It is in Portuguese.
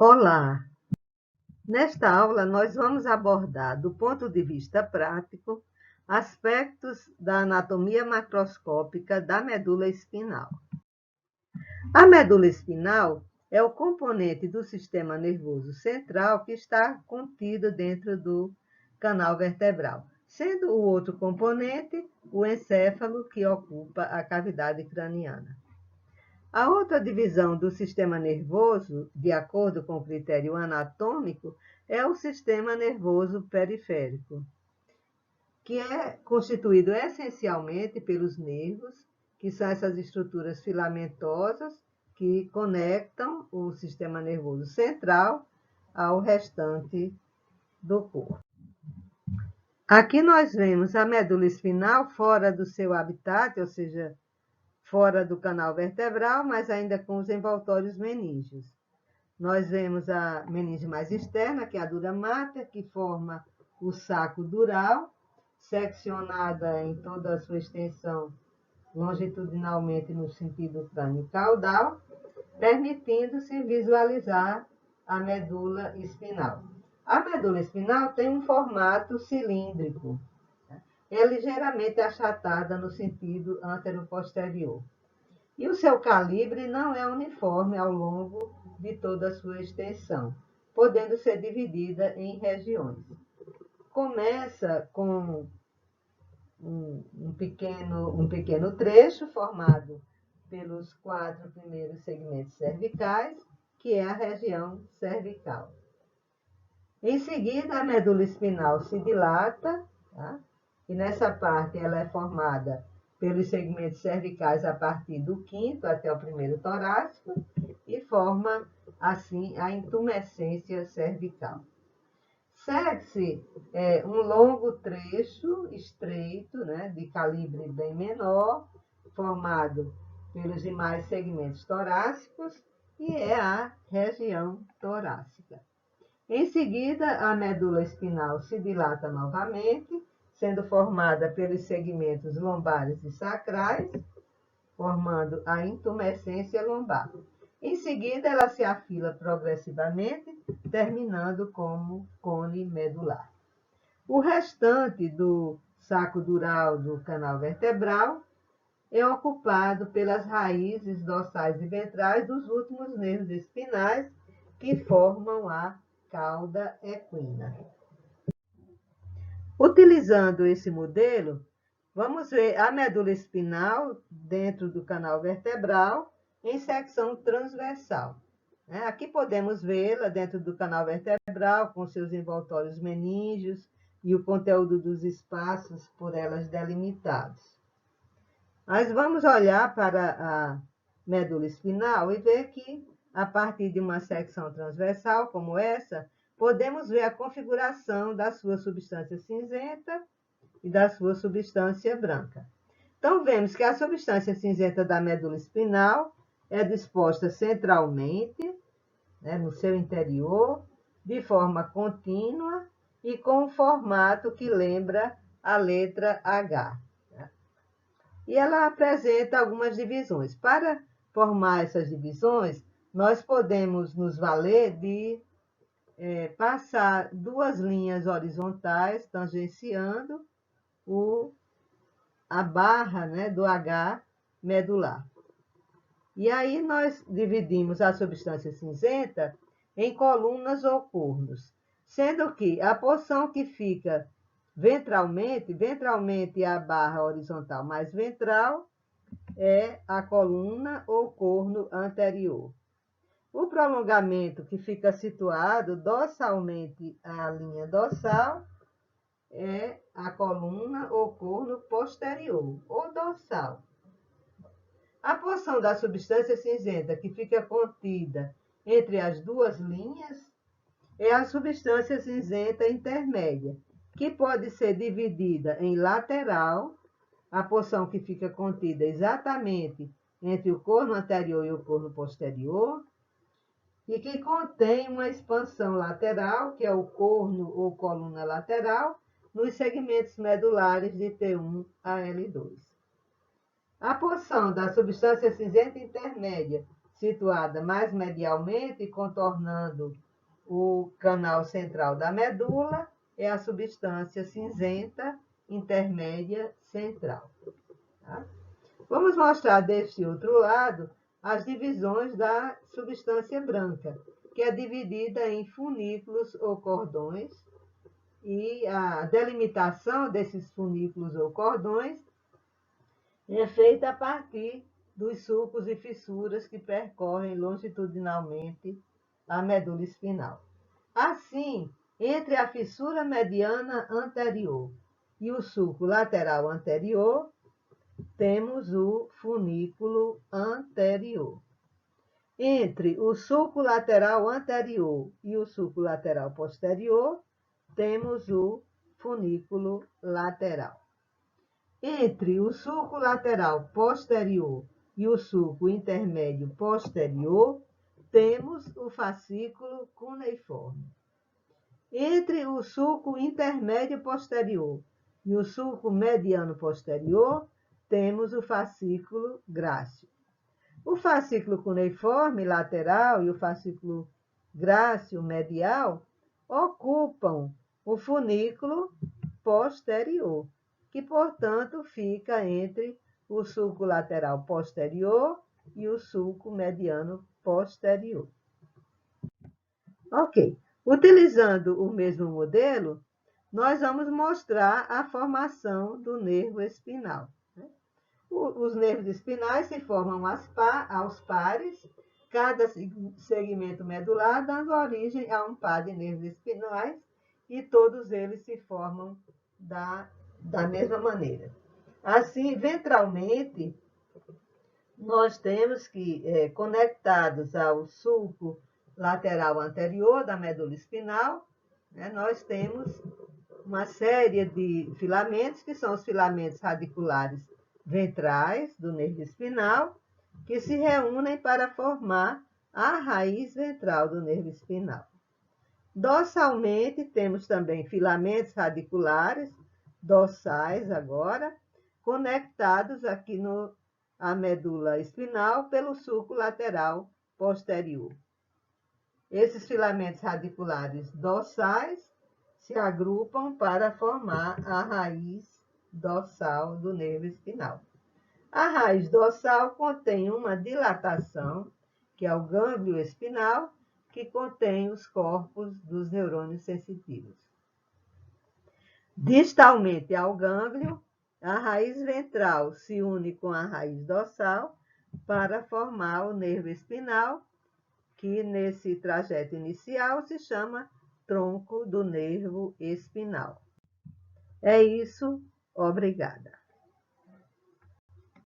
Olá! Nesta aula, nós vamos abordar, do ponto de vista prático, aspectos da anatomia macroscópica da medula espinal. A medula espinal é o componente do sistema nervoso central que está contido dentro do canal vertebral, sendo o outro componente o encéfalo, que ocupa a cavidade craniana. A outra divisão do sistema nervoso, de acordo com o critério anatômico, é o sistema nervoso periférico, que é constituído essencialmente pelos nervos, que são essas estruturas filamentosas que conectam o sistema nervoso central ao restante do corpo. Aqui nós vemos a medula espinal fora do seu habitat, ou seja, fora do canal vertebral, mas ainda com os envoltórios meníngeos. Nós vemos a meninge mais externa, que é a dura mater, que forma o saco dural, seccionada em toda a sua extensão longitudinalmente no sentido crânio-caudal, permitindo-se visualizar a medula espinal. A medula espinal tem um formato cilíndrico, é ligeiramente achatada no sentido antero-posterior. E o seu calibre não é uniforme ao longo de toda a sua extensão, podendo ser dividida em regiões. Começa com um pequeno trecho formado pelos 4 primeiros segmentos cervicais, que é a região cervical. Em seguida, a medula espinal se dilata, tá? E nessa parte ela é formada pelos segmentos cervicais a partir do 5º até o 1º torácico e forma, assim, a intumescência cervical. Segue-se um longo trecho estreito, né, de calibre bem menor, formado pelos demais segmentos torácicos, e é a região torácica. Em seguida, a medula espinal se dilata novamente, sendo formada pelos segmentos lombares e sacrais, formando a intumescência lombar. Em seguida, ela se afila progressivamente, terminando como cone medular. O restante do saco dural do canal vertebral é ocupado pelas raízes dorsais e ventrais dos últimos nervos espinais, que formam a cauda equina. Utilizando esse modelo, vamos ver a medula espinal dentro do canal vertebral em secção transversal. Aqui podemos vê-la dentro do canal vertebral, com seus envoltórios meníngeos e o conteúdo dos espaços por elas delimitados. Mas vamos olhar para a medula espinal e ver que, a partir de uma secção transversal como essa, podemos ver a configuração da sua substância cinzenta e da sua substância branca. Então, vemos que a substância cinzenta da medula espinal é disposta centralmente, né, no seu interior, de forma contínua e com um formato que lembra a letra H. E ela apresenta algumas divisões. Para formar essas divisões, nós podemos nos valer de passar 2 linhas horizontais tangenciando a barra, né, do H medular. E aí nós dividimos a substância cinzenta em colunas ou cornos, sendo que a porção que fica ventralmente a barra horizontal mais ventral, é a coluna ou corno anterior. O prolongamento que fica situado dorsalmente à linha dorsal é a coluna ou corno posterior, ou dorsal. A porção da substância cinzenta que fica contida entre as 2 linhas é a substância cinzenta intermédia, que pode ser dividida em lateral, a porção que fica contida exatamente entre o corno anterior e o corno posterior, e que contém uma expansão lateral, que é o corno ou coluna lateral, nos segmentos medulares de T1 a L2. A porção da substância cinzenta intermédia situada mais medialmente, contornando o canal central da medula, é a substância cinzenta intermédia central. Tá? Vamos mostrar deste outro lado as divisões da substância branca, que é dividida em funículos ou cordões, e a delimitação desses funículos ou cordões é feita a partir dos sulcos e fissuras que percorrem longitudinalmente a medula espinal. Assim, entre a fissura mediana anterior e o sulco lateral anterior, temos o funículo anterior. Entre o sulco lateral anterior e o sulco lateral posterior, temos o funículo lateral. Entre o sulco lateral posterior e o sulco intermédio posterior, temos o fascículo cuneiforme. Entre o sulco intermédio posterior e o sulco mediano posterior, temos o fascículo grácil. O fascículo cuneiforme lateral e o fascículo grácil medial ocupam o funículo posterior, que, portanto, fica entre o sulco lateral posterior e o sulco mediano posterior. Ok. Utilizando o mesmo modelo, nós vamos mostrar a formação do nervo espinal. Os nervos espinais se formam aos pares, cada segmento medular dando origem a um par de nervos espinais, e todos eles se formam da mesma maneira. Assim, ventralmente, nós temos que, conectados ao sulco lateral anterior da medula espinal, nós temos uma série de filamentos, que são os filamentos radiculares ventrais do nervo espinal, que se reúnem para formar a raiz ventral do nervo espinal. Dorsalmente, temos também filamentos radiculares, dorsais agora, conectados aqui à medula espinal pelo sulco lateral posterior. Esses filamentos radiculares dorsais se agrupam para formar a raiz dorsal do nervo espinal. A raiz dorsal contém uma dilatação, que é o gânglio espinal, que contém os corpos dos neurônios sensitivos. Distalmente ao gânglio, a raiz ventral se une com a raiz dorsal para formar o nervo espinal, que nesse trajeto inicial se chama tronco do nervo espinal. É isso, obrigada.